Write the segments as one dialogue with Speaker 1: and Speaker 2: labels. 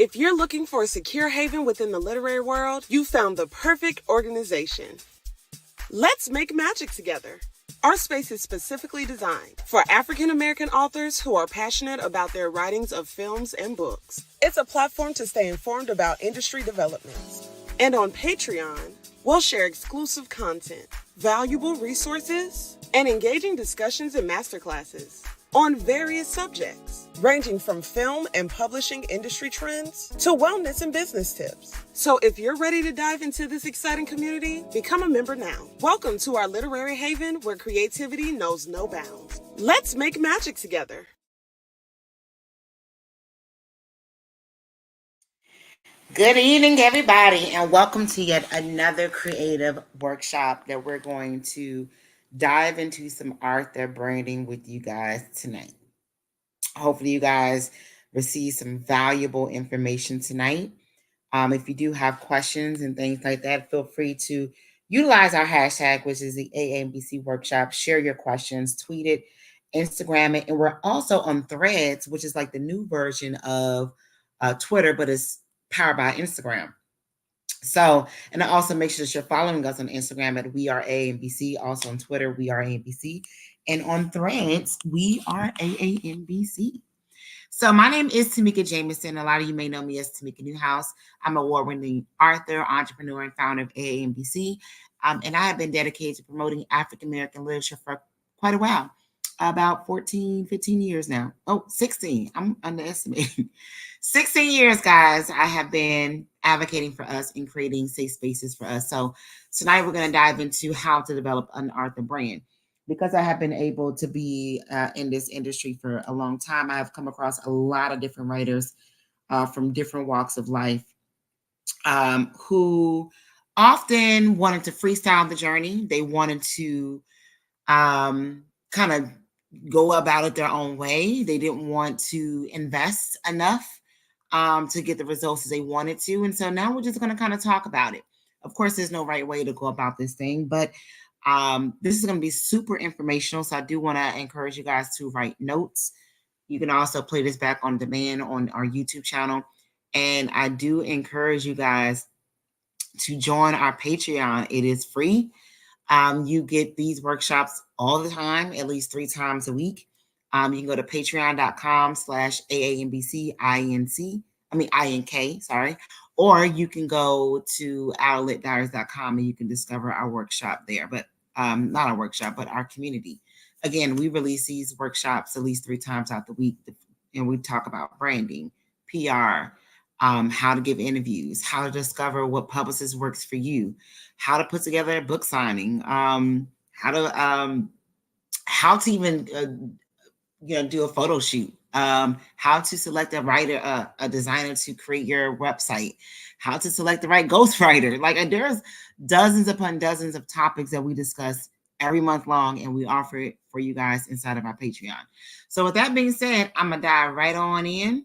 Speaker 1: If you're looking for a secure haven within the literary world, you found the perfect organization. Let's make magic together. Our space is specifically designed for African American authors who are passionate about their writings of films and books. It's a platform to stay informed about industry developments. And on Patreon, we'll share exclusive content, valuable resources, and engaging discussions and masterclasses on various subjects, ranging from film and publishing industry trends to wellness and business tips. So if you're ready to dive into this exciting community, become a member now. Welcome to our literary haven where creativity knows no bounds. Let's make magic together.
Speaker 2: Good evening, everybody, and welcome to yet another creative workshop that we're going to dive into some author branding with you guys tonight. Hopefully, you guys receive some valuable information tonight. If you do have questions and things like that, feel free to utilize our hashtag, which is the AAMBC workshop. Share your questions, tweet it, Instagram it, and we're also on Threads, which is like the new version of Twitter, but it's powered by Instagram. So, and also make sure that you're following us on Instagram at We Are AAMBC. Also on Twitter, We Are AAMBC. And on Threads, We Are AAMBC. So my name is Tamika Jameson. A lot of you may know me as Tamika Newhouse. I'm an award-winning author, entrepreneur, and founder of AAMBC. And I have been dedicated to promoting African-American literature for quite a while. About 14, 15 years now. Oh, 16. I'm underestimating. 16 years, guys, I have been advocating for us and creating safe spaces for us. So tonight we're going to dive into how to develop an author brand. Because I have been able to be in this industry for a long time, I have come across a lot of different writers from different walks of life who often wanted to freestyle the journey. They wanted to kind of go about it their own way. They didn't want to invest enough to get the results they wanted to. And so now we're just going to kind of talk about it. Of course, there's no right way to go about this thing, but this is going to be super informational. So I do want to encourage you guys to write notes. You can also play this back on demand on our YouTube channel. And I do encourage you guys to join our Patreon. It is free. You get these workshops all the time, at least 3 times a week. You can go to patreon.com/AAMBC INK, sorry. Or you can go to outletdiaries.com and you can discover our workshop there. But not our workshop, but our community. Again, we release these workshops at least 3 times out the week. And we talk about branding, PR, how to give interviews, how to discover what publicist works for you, how to put together a book signing, how to even do a photo shoot, how to select a writer, a designer to create your website, how to select the right ghostwriter. Like there's dozens upon dozens of topics that we discuss every month long, and we offer it for you guys inside of our Patreon. So with that being said, I'm gonna dive right on in.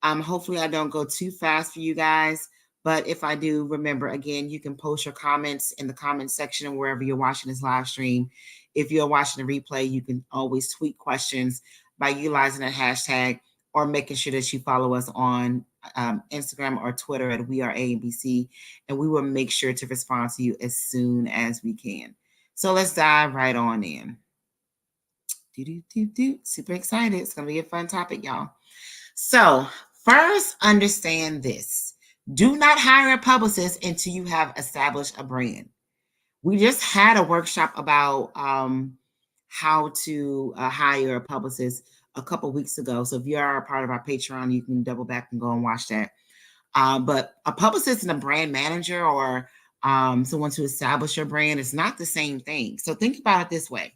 Speaker 2: Hopefully I don't go too fast for you guys, but if I do, remember again, you can post your comments in the comment section and wherever you're watching this live stream. If you're watching the replay, you can always tweet questions by utilizing a hashtag or making sure that you follow us on Instagram or Twitter at We Are AAMBC, and we will make sure to respond to you as soon as we can. So let's dive right on in. Super excited. It's going to be a fun topic, y'all. So first, understand this. Do not hire a publicist until you have established a brand. We just had a workshop about how to hire a publicist a couple weeks ago. So if you are a part of our Patreon, you can double back and go and watch that. But a publicist and a brand manager or someone to establish your brand is not the same thing. So think about it this way.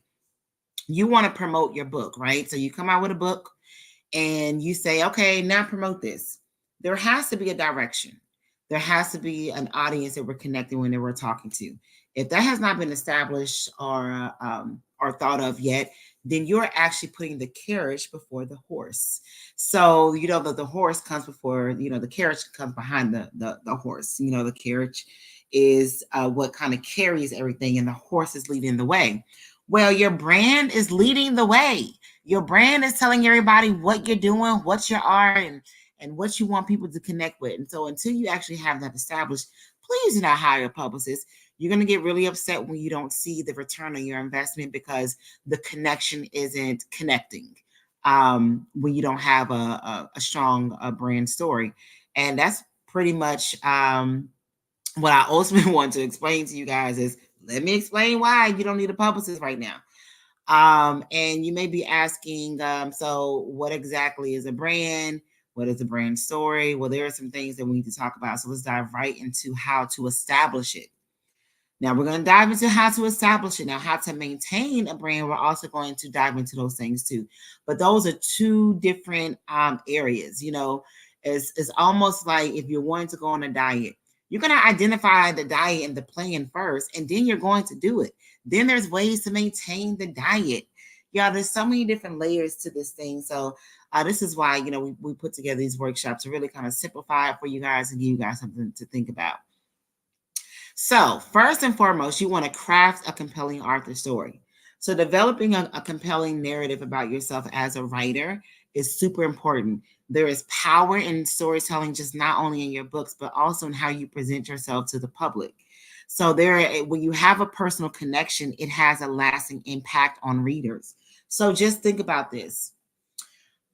Speaker 2: You want to promote your book, right? So you come out with a book and you say, okay, now promote this. There has to be a direction. There has to be an audience that we're connecting with and we're talking to. If that has not been established or thought of yet, then you're actually putting the carriage before the horse. So, the horse comes before, the carriage comes behind the horse. The carriage is what kind of carries everything, and the horse is leading the way. Well, your brand is leading the way. Your brand is telling everybody what you're doing, what you are, and what you want people to connect with. And so until you actually have that established, please do not hire a publicist. You're going to get really upset when you don't see the return on your investment because the connection isn't connecting, when you don't have a strong brand story. And that's pretty much what I ultimately want to explain to you guys is, let me explain why you don't need a publicist right now. And you may be asking, so what exactly is a brand? What is a brand story? Well, there are some things that we need to talk about. So let's dive right into how to establish it. Now we're going to dive into how to establish it. Now, how to maintain a brand, we're also going to dive into those things too. But those are two different areas. You know, it's almost like if you're wanting to go on a diet, you're going to identify the diet and the plan first, and then you're going to do it. Then there's ways to maintain the diet. Yeah, there's so many different layers to this thing. So this is why, you know, we put together these workshops to really kind of simplify it for you guys and give you guys something to think about. So first and foremost, you want to craft a compelling author story. So developing a compelling narrative about yourself as a writer is super important. There is power in storytelling, just not only in your books, but also in how you present yourself to the public. So when you have a personal connection, it has a lasting impact on readers. So just think about this.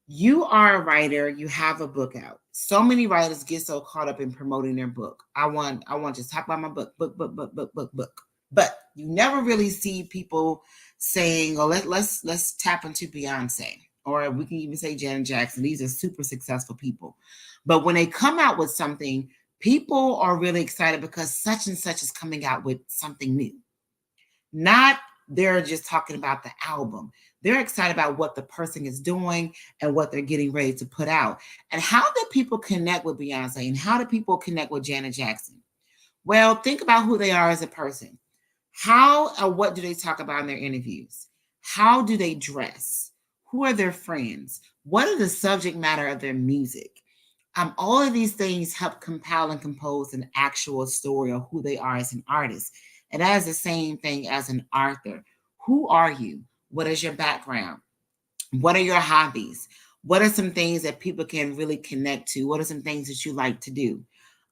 Speaker 2: You are a writer, you have a book out. So many writers get so caught up in promoting their book. I want to talk about my book. But you never really see people saying, "Oh, let's tap into Beyonce," or we can even say Janet Jackson. These are super successful people. But when they come out with something, people are really excited because such and such is coming out with something new. Not they're just talking about the album. They're excited about what the person is doing and what they're getting ready to put out. And how do people connect with Beyonce, and how do people connect with Janet Jackson? Well, think about who they are as a person. How or what do they talk about in their interviews? How do they dress? Who are their friends? What are the subject matter of their music? All of these things help compile and compose an actual story of who they are as an artist. And that is the same thing as an author. Who are you? What is your background? What are your hobbies? What are some things that people can really connect to? What are some things that you like to do?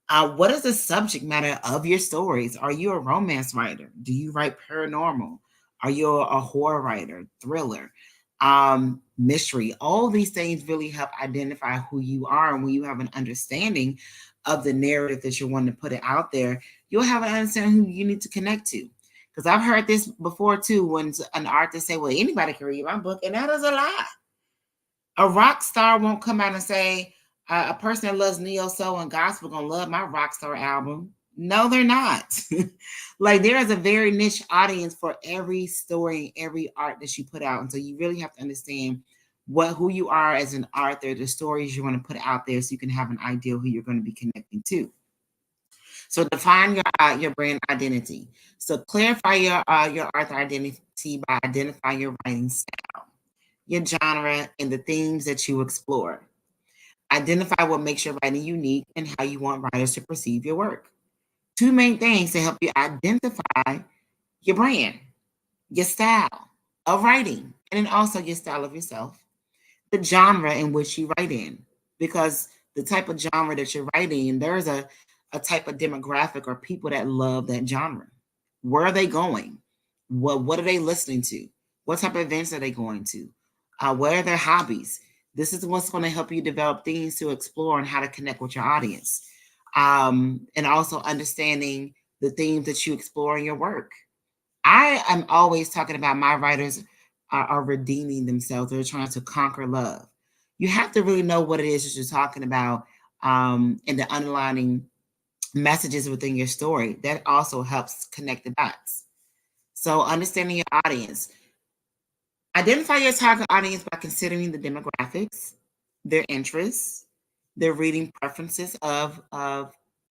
Speaker 2: What is the subject matter of your stories? Are you a romance writer? Do you write paranormal? Are you a horror writer, thriller, mystery? All these things really help identify who you are. And when you have an understanding of the narrative that you're wanting to put it out there, you'll have an understanding who you need to connect to. Because I've heard this before too, when an artist say, "Well, anybody can read my book," and that is a lie. A rock star won't come out and say, a person that loves neo soul and gospel gonna love my rock star album. No, they're not. Like, there is a very niche audience for every story, every art that you put out. And so you really have to understand who you are as an author, the stories you want to put out there, so you can have an idea who you're going to be connecting to. So define your brand identity. So clarify your author identity by identifying your writing style, your genre, and the themes that you explore. Identify what makes your writing unique and how you want writers to perceive your work. Two main things to help you identify your brand: your style of writing, and then also your style of yourself, the genre in which you write in, because the type of genre that you're writing in, there's a type of demographic or people that love that genre. Where are they going? What are they listening to? What type of events are they going to? What are their hobbies? This is what's going to help you develop things to explore and how to connect with your audience. And also understanding the themes that you explore in your work. I am always talking about my writers are redeeming themselves. They're trying to conquer love. You have to really know what it is that you're talking about, and the underlining messages within your story. That also helps connect the dots. So understanding your audience. Identify your target audience by considering the demographics, their interests, their reading preferences of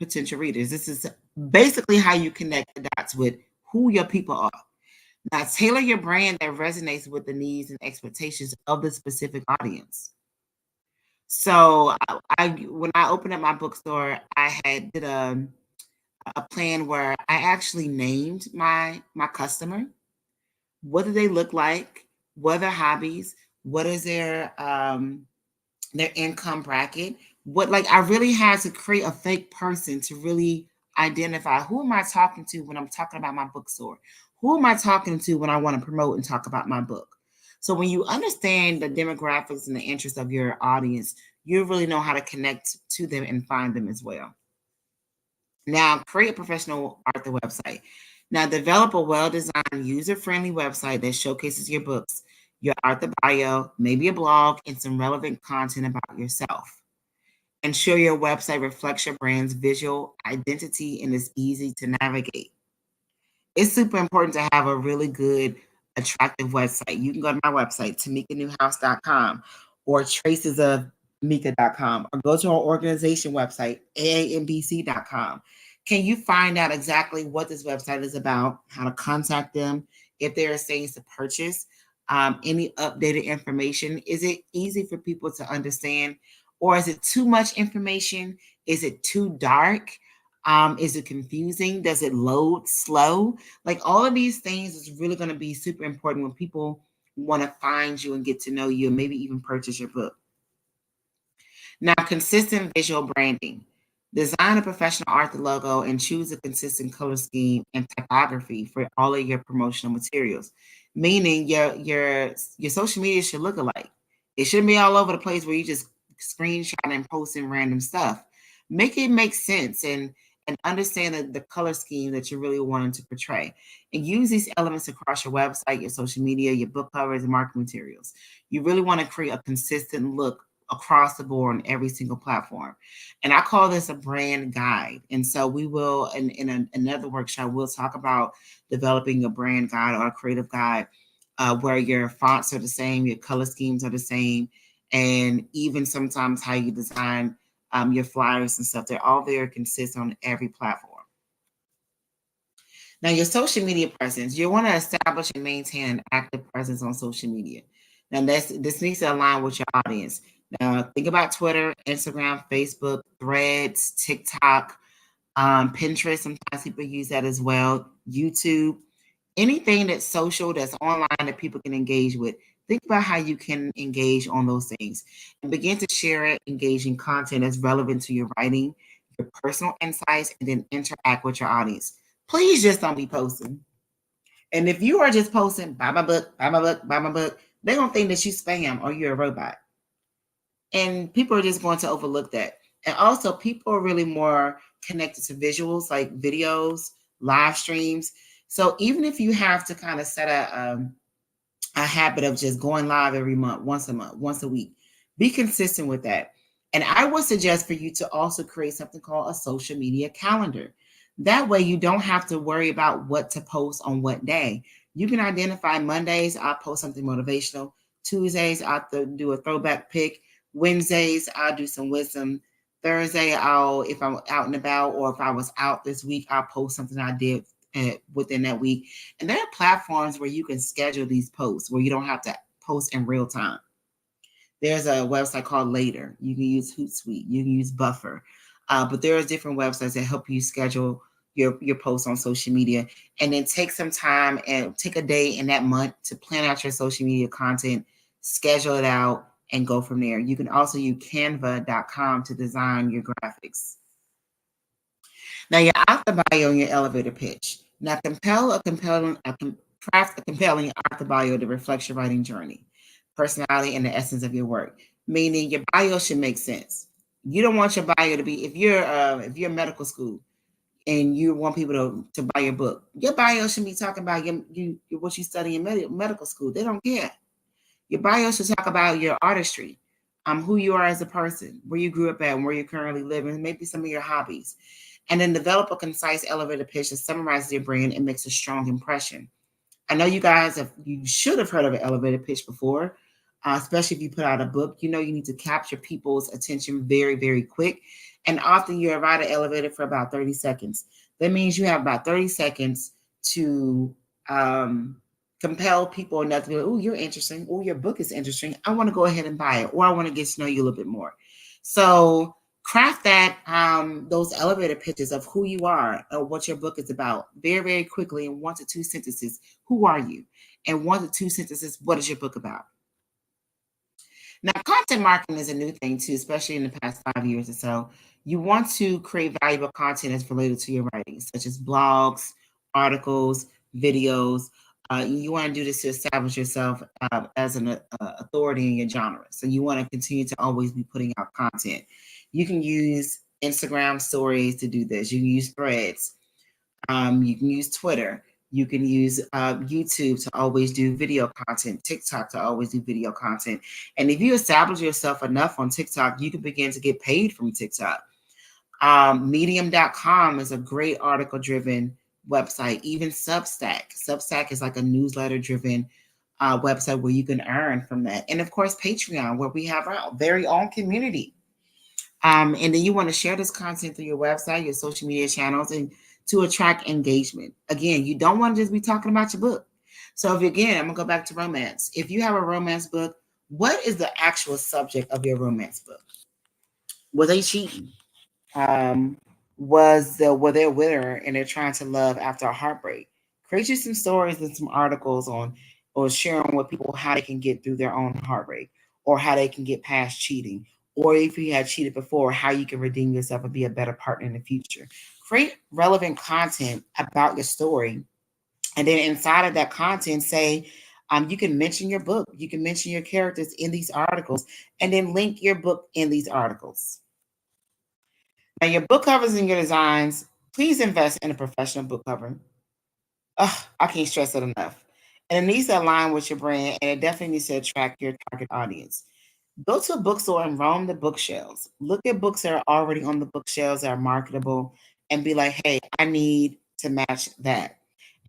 Speaker 2: potential readers. This is basically how you connect the dots with who your people are. Now, tailor your brand that resonates with the needs and expectations of the specific audience. So, when I opened up my bookstore, I had did a plan where I actually named my customer. What do they look like? What are their hobbies? What is their income bracket? I really had to create a fake person to really identify who am I talking to when I'm talking about my bookstore? Who am I talking to when I want to promote and talk about my book? So when you understand the demographics and the interests of your audience, you really know how to connect to them and find them as well. Now, create a professional author website. Now, develop a well-designed, user-friendly website that showcases your books, your author bio, maybe a blog, and some relevant content about yourself. Ensure your website reflects your brand's visual identity and is easy to navigate. It's super important to have a really good, attractive website. You can go to my website, tamikanewhouse.com or tracesofmika.com, or go to our organization website, aambc.com. Can you find out exactly what this website is about, how to contact them, if there are things to purchase, any updated information? Is it easy for people to understand? Or is it too much information? Is it too dark? Is it confusing? Does it load slow? Like all of these things is really going to be super important when people want to find you and get to know you and maybe even purchase your book. Now, consistent visual branding. Design a professional art logo and choose a consistent color scheme and typography for all of your promotional materials. Meaning your social media should look alike. It shouldn't be all over the place where you just screenshot and posting random stuff. Make it make sense and understand the color scheme that you're really wanting to portray. And use these elements across your website, your social media, your book covers, and marketing materials. You really want to create a consistent look across the board on every single platform. And I call this a brand guide. And so we will, in another workshop, we'll talk about developing a brand guide or a creative guide where your fonts are the same, your color schemes are the same, and even sometimes how you design your flyers and stuff. They're all very consistent on every platform. Now, your social media presence, you want to establish and maintain an active presence on social media. Now, this needs to align with your audience. Now, think about Twitter, Instagram, Facebook, Threads, TikTok, Pinterest. Sometimes people use that as well. YouTube, anything that's social, that's online, that people can engage with. Think about how you can engage on those things and begin to share engaging content that's relevant to your writing, your personal insights, and then interact with your audience. Please just don't be posting. And if you are just posting, buy my book, buy my book, buy my book, they're going to think that you spam or you're a robot. And people are just going to overlook that. And also, people are really more connected to visuals like videos, live streams. So even if you have to kind of set a habit of just going live every month, once a week, be consistent with that. And I would suggest for you to also create something called a social media calendar. That way, you don't have to worry about what to post on what day. You can identify Mondays, I'll post something motivational. Tuesdays, I'll do a throwback pick. Wednesdays, I'll do some wisdom. Thursday, if I'm out and about or if I was out this week, I'll post something I did within that week. And there are platforms where you can schedule these posts where you don't have to post in real time. There's a website called Later. You can use Hootsuite. You can use Buffer. But there are different websites that help you schedule your posts on social media, and then take some time and take a day in that month to plan out your social media content, schedule it out, and go from there. You can also use canva.com to design your graphics. Now, your author bio and your elevator pitch. Now, craft a compelling author bio that reflects your writing journey, personality, and the essence of your work. Meaning, your bio should make sense. You don't want your bio to be if you're medical school and you want people to buy your book. Your bio should be talking about what you study in medical school. They don't care. Your bio should talk about your artistry, who you are as a person, where you grew up at, and where you currently live, and maybe some of your hobbies. And then develop a concise elevator pitch that summarizes your brand and makes a strong impression. I know you should have heard of an elevator pitch before, especially if you put out a book. You know you need to capture people's attention very, very quick. And often you ride an elevator for about 30 seconds. That means you have about 30 seconds to compel people enough to be like, oh, you're interesting. Oh, your book is interesting. I want to go ahead and buy it, or I want to get to know you a little bit more. So craft those elevator pitches of who you are or what your book is about very, very quickly in 1 to 2 sentences. Who are you? And 1 to 2 sentences, what is your book about? Now, content marketing is a new thing too, especially in the past 5 years or so. You want to create valuable content that's related to your writing, such as blogs, articles, videos. You want to do this to establish yourself as an authority in your genre. So you want to continue to always be putting out content. You can use Instagram stories to do this. You can use threads. You can use Twitter. You can use YouTube to always do video content, TikTok to always do video content. And if you establish yourself enough on TikTok, you can begin to get paid from TikTok. Medium.com is a great article driven website. Even Substack. Substack is like a newsletter driven website where you can earn from that. And of course, Patreon, where we have our very own community. And then you want to share this content through your website, your social media channels, and to attract engagement. Again, you don't want to just be talking about your book. So if again, I'm gonna go back to romance. If you have a romance book, what is the actual subject of your romance book? Were they cheating? Were they a winner and they're trying to love after a heartbreak? Create you some stories and some articles on or sharing with people how they can get through their own heartbreak or how they can get past cheating. Or if you had cheated before, how you can redeem yourself and be a better partner in the future. Create relevant content about your story. And then inside of that content, say, you can mention your book, you can mention your characters in these articles, and then link your book in these articles. Now, your book covers and your designs, please invest in a professional book cover. I can't stress it enough. And it needs to align with your brand, and it definitely needs to attract your target audience. Go to a bookstore and roam the bookshelves. Look at books that are already on the bookshelves that are marketable and be like, hey, I need to match that.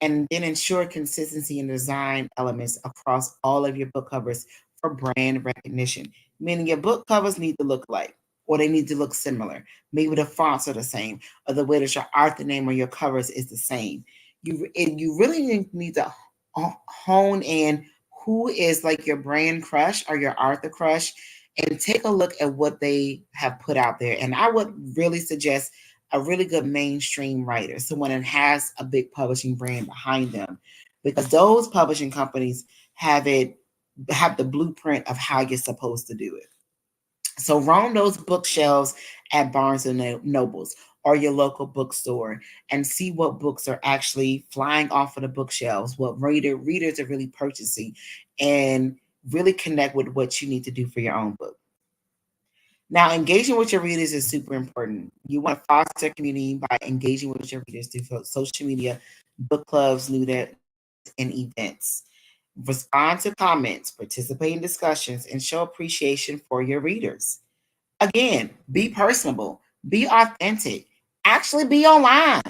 Speaker 2: And then ensure consistency in design elements across all of your book covers for brand recognition. Meaning your book covers need to look alike or they need to look similar. Maybe the fonts are the same or the way that your author name or your covers is the same. You really need to hone in who is like your brand crush or your author crush and take a look at what they have put out there. And I would really suggest a really good mainstream writer, someone that has a big publishing brand behind them, because those publishing companies have the blueprint of how you're supposed to do it. So roam those bookshelves at Barnes and Nobles or your local bookstore and see what books are actually flying off of the bookshelves, what readers are really purchasing, and really connect with what you need to do for your own book. Now, engaging with your readers is super important. You want to foster community by engaging with your readers through social media, book clubs, newsletters, and events. Respond to comments, participate in discussions, and show appreciation for your readers. Again, be personable, be authentic, actually be online.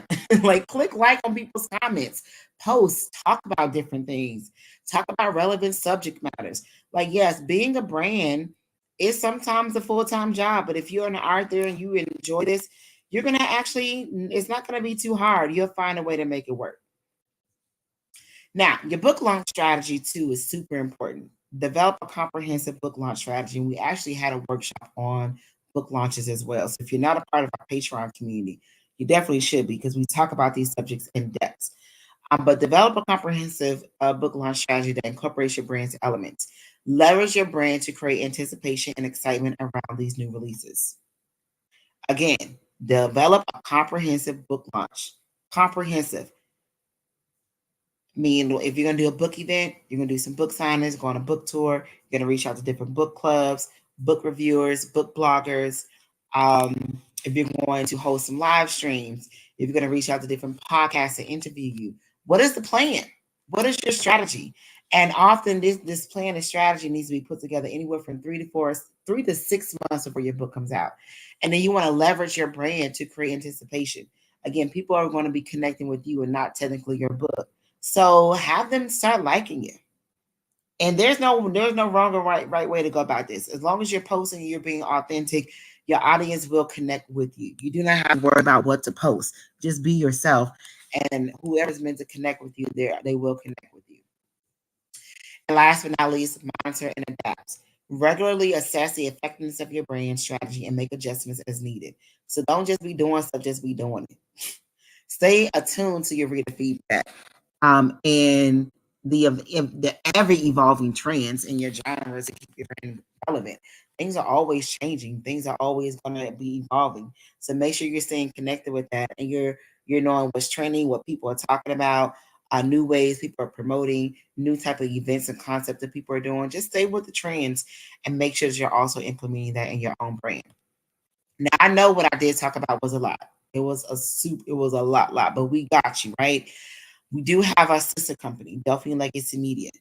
Speaker 2: Like click like on people's comments, post, talk about different things, talk about relevant subject matters. Like, yes, being a brand is sometimes a full-time job, but if you're an author and you enjoy this, you're gonna actually, it's not gonna be too hard. You'll find a way to make it work. Now, your book launch strategy too is super important. Develop a comprehensive book launch strategy. And we actually had a workshop on book launches as well. So if you're not a part of our Patreon community, you definitely should be, because we talk about these subjects in depth. But develop a comprehensive book launch strategy that incorporates your brand's elements. Leverage your brand to create anticipation and excitement around these new releases. Again, develop a comprehensive book launch. Comprehensive. Meaning, if you're going to do a book event, you're going to do some book signings, go on a book tour, you're going to reach out to different book clubs, book reviewers, book bloggers. If you're going to host some live streams, if you're going to reach out to different podcasts to interview you, what is the plan? What is your strategy? And often this plan and strategy needs to be put together anywhere from 3 to 6 months before your book comes out. And then you want to leverage your brand to create anticipation. Again, people are going to be connecting with you and not technically your book. So have them start liking you. And there's no wrong or right way to go about this. As long as you're posting and you're being authentic, your audience will connect with you. You do not have to worry about what to post. Just be yourself. And whoever's meant to connect with you, they will connect with you. And last but not least, monitor and adapt. Regularly assess the effectiveness of your brand strategy and make adjustments as needed. So don't just be doing stuff, just be doing it. Stay attuned to your reader feedback. And the ever evolving trends in your genres to keep your brand relevant. Things are always changing. Things are always going to be evolving. So make sure you're staying connected with that, and you're knowing what's trending, what people are talking about, new ways people are promoting, new type of events and concepts that people are doing. Just stay with the trends and make sure that you're also implementing that in your own brand. Now I know what I did talk about was a lot. It was a lot, but we got you right. We do have our sister company, Delphi Legacy Media,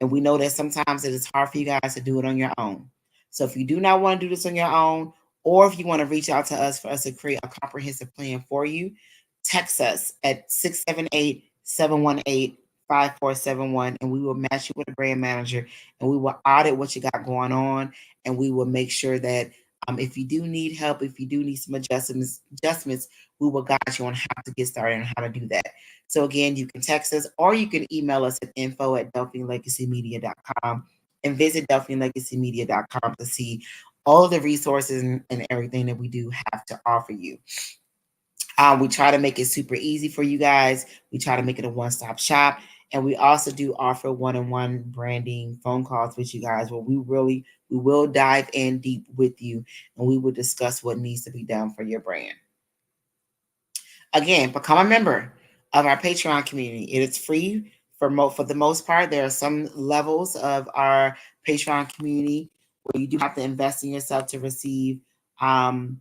Speaker 2: and we know that sometimes it is hard for you guys to do it on your own. So if you do not want to do this on your own, or if you want to reach out to us for us to create a comprehensive plan for you, text us at 678-718-5471, and we will match you with a brand manager, and we will audit what you got going on, and we will make sure that if you do need help, if you do need some adjustments, we will guide you on how to get started and how to do that. So again, you can text us or you can email us at info@delphilegacymedia.com and visit delphilegacymedia.com to see all of the resources and everything that we do have to offer you. We try to make it super easy for you guys. We try to make it a one-stop shop. And we also do offer one-on-one branding phone calls with you guys where we will dive in deep with you and we will discuss what needs to be done for your brand. Again, become a member of our Patreon community. It is free for the most part. There are some levels of our Patreon community where you do have to invest in yourself to receive some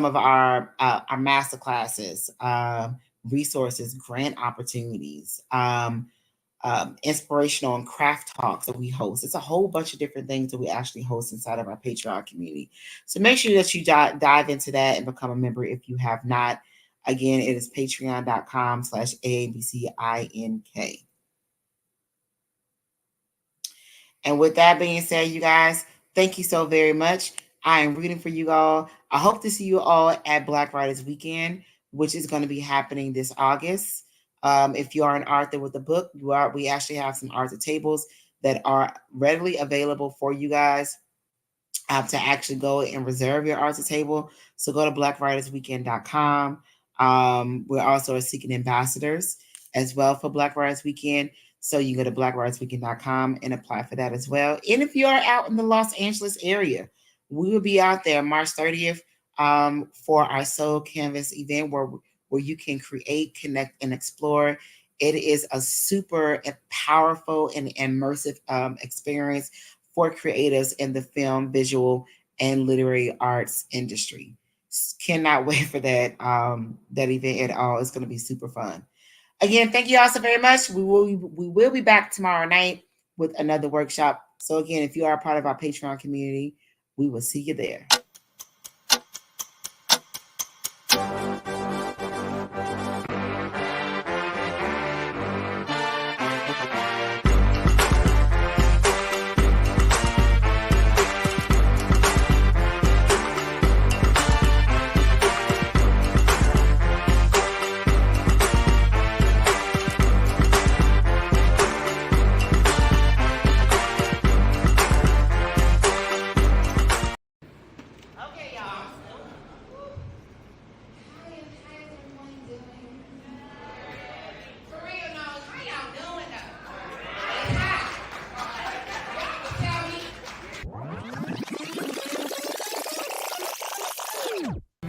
Speaker 2: of our master classes, resources, grant opportunities, inspirational and craft talks that we host. It's a whole bunch of different things that we actually host inside of our Patreon community. So make sure that you dive into that and become a member if you have not. Again, it is patreon.com/AAMBCINK. And with that being said, you guys, thank you so very much. I am rooting for you all. I hope to see you all at Black Writers Weekend, which is going to be happening this August. If you are an author with a book, we actually have some author tables that are readily available for you guys to actually go and reserve your author table. So go to blackwritersweekend.com. We're also seeking ambassadors as well for Black Writers Weekend. So you go to blackwritersweekend.com and apply for that as well. And if you are out in the Los Angeles area, we will be out there March 30th for our Soul Canvas event where you can create, connect, and explore. It is a super powerful and immersive experience for creatives in the film, visual, and literary arts industry. Cannot wait for that event at all. It's going to be super fun. Again, thank you all so very much. We will be back tomorrow night with another workshop. So again, if you are a part of our Patreon community, we will see you there.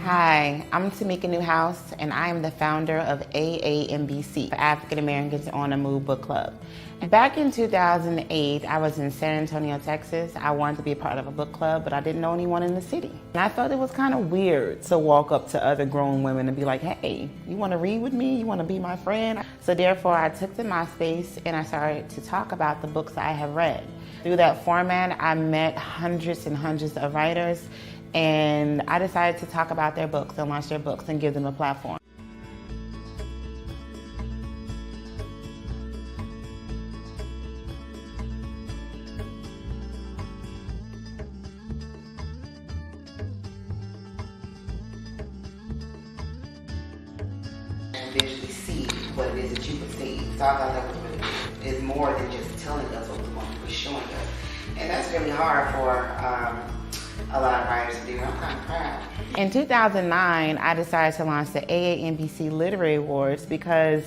Speaker 2: Hi, I'm Tamika Newhouse, and I am the founder of AAMBC, African Americans on the Move Book Club. Back in 2008, I was in San Antonio, Texas. I wanted to be a part of a book club, but I didn't know anyone in the city. And I felt it was kind of weird to walk up to other grown women and be like, hey, you want to read with me? You want to be my friend? So therefore, I took to MySpace and I started to talk about the books I have read. Through that format, I met hundreds and hundreds of writers, and I decided to talk about their books and launch their books and give them a platform. And visually see what it is that you perceive. So I thought that was really good. It's more than just telling us what we want, but showing us. And that's really hard for a lot of writers do. I'm kind of proud. In 2009, I decided to launch the AAMBC Literary Awards because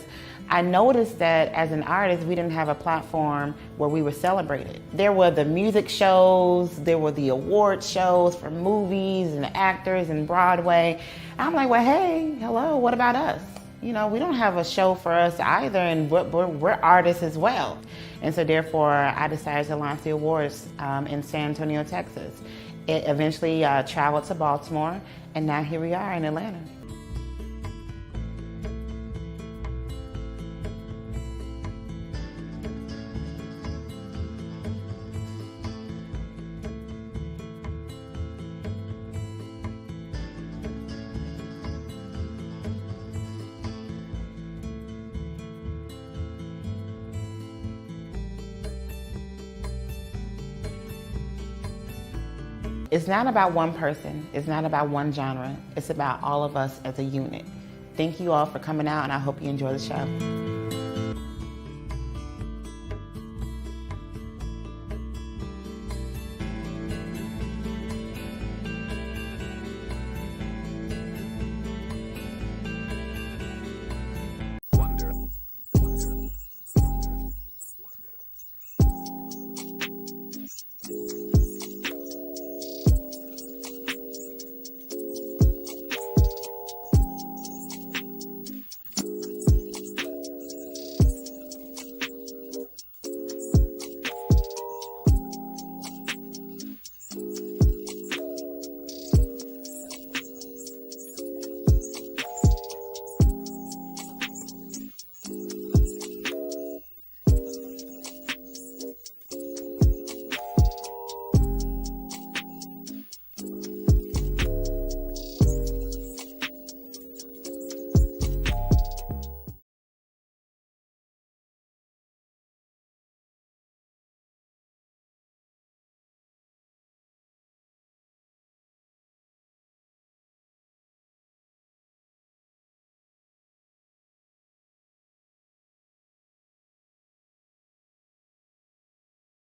Speaker 2: I noticed that as an artist, we didn't have a platform where we were celebrated. There were the music shows, there were the award shows for movies and actors and Broadway. I'm like, well, hey, hello, what about us? You know, we don't have a show for us either, and we're artists as well. And so therefore, I decided to launch the awards in San Antonio, Texas. It eventually traveled to Baltimore, and now here we are in Atlanta. It's not about one person. It's not about one genre. It's about all of us as a unit. Thank you all for coming out, and I hope you enjoy the show.